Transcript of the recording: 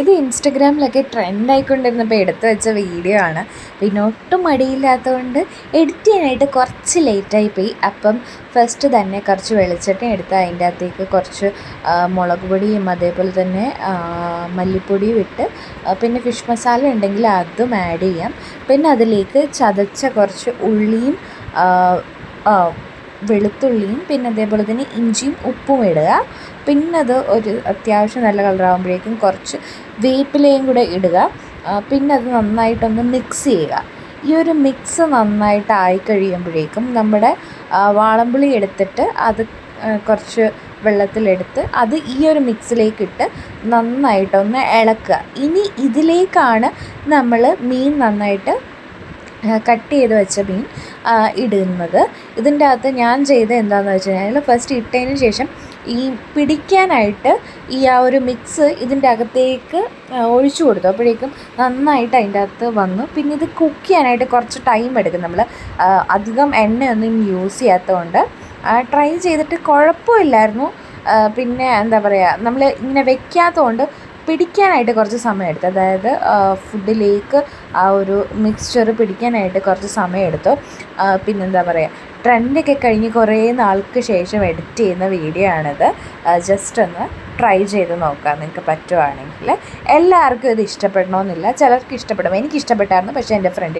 ഇത് ഇൻസ്റ്റഗ്രാമിലൊക്കെ ട്രെൻഡായിക്കൊണ്ടിരുന്നപ്പോൾ എടുത്തു വെച്ച വീഡിയോ ആണ്. പിന്നെ ഒട്ടും മടിയില്ലാത്തതുകൊണ്ട് എഡിറ്റ് ചെയ്യാനായിട്ട് കുറച്ച് ലേറ്റായിപ്പോയി. അപ്പം ഫസ്റ്റ് തന്നെ കുറച്ച് വെളിച്ചെണ്ണ എടുത്ത് അതിൻ്റെ അകത്തേക്ക് കുറച്ച് മുളക് പൊടിയും അതേപോലെ തന്നെ മല്ലിപ്പൊടിയും ഇട്ട് പിന്നെ ഫിഷ് മസാല ഉണ്ടെങ്കിൽ അതും ആഡ് ചെയ്യാം. പിന്നെ അതിലേക്ക് ചതച്ച കുറച്ച് ഉള്ളിയും വെളുത്തുള്ളിയും പിന്നെ അതേപോലെ തന്നെ ഇഞ്ചിയും ഉപ്പും ഇടുക. പിന്നെ അത് ഒരു അത്യാവശ്യം നല്ല കളറാകുമ്പോഴേക്കും കുറച്ച് വേപ്പിലയും കൂടെ ഇടുക. പിന്നെ അത് നന്നായിട്ടൊന്ന് മിക്സ് ചെയ്യുക. ഈ ഒരു മിക്സ് നന്നായിട്ട് ആയി കഴിയുമ്പോഴേക്കും നമ്മുടെ വാളംപുളി എടുത്തിട്ട് അത് കുറച്ച് വെള്ളത്തിലെടുത്ത് അത് ഈ ഒരു മിക്സിലേക്കിട്ട് നന്നായിട്ടൊന്ന് ഇളക്കുക. ഇനി ഇതിലേക്കാണ് നമ്മൾ മീൻ നന്നായിട്ട് കട്ട് ചെയ്ത് വെച്ച മീൻ ഇടുന്നത്. ഇതിൻ്റെ അകത്ത് ഞാൻ ചെയ്ത് എന്താണെന്ന് വെച്ച് കഴിഞ്ഞാൽ ഫസ്റ്റ് ഇട്ടതിന് ശേഷം ഈ പിടിക്കാനായിട്ട് ഈ ഒരു മിക്സ് ഇതിൻ്റെ അകത്തേക്ക് ഒഴിച്ചു കൊടുത്തു. അപ്പോഴേക്കും നന്നായിട്ട് അതിൻ്റെ അകത്ത് വന്നു. പിന്നെ ഇത് കുക്ക് ചെയ്യാനായിട്ട് കുറച്ച് ടൈം എടുക്കും. നമ്മൾ അധികം എണ്ണയൊന്നും യൂസ് ചെയ്യാത്തതുകൊണ്ട് ട്രൈ ചെയ്തിട്ട് കുഴപ്പമില്ലായിരുന്നു. പിന്നെ എന്താ പറയുക, നമ്മൾ ഇങ്ങനെ വെക്കാത്തതുകൊണ്ട് പിടിക്കാനായിട്ട് കുറച്ച് സമയം എടുത്തു. അതായത് ഫുഡിലേക്ക് ആ ഒരു മിക്സ്ചർ പിടിക്കാനായിട്ട് കുറച്ച് സമയം എടുത്തു. പിന്നെന്താ പറയുക, ട്രെൻഡൊക്കെ കഴിഞ്ഞ് കുറേ നാൾക്ക് ശേഷം എഡിറ്റ് ചെയ്യുന്ന വീഡിയോ ആണിത്. ജസ്റ്റ് ഒന്ന് ട്രൈ ചെയ്ത് നോക്കാം നിങ്ങൾക്ക് പറ്റുവാണെങ്കിൽ. എല്ലാവർക്കും ഇത് ഇഷ്ടപ്പെടണമെന്നില്ല, ചിലർക്ക് ഇഷ്ടപ്പെടും. എനിക്ക് ഇഷ്ടപ്പെട്ടായിരുന്നു, പക്ഷേ എൻ്റെ ഫ്രണ്ട്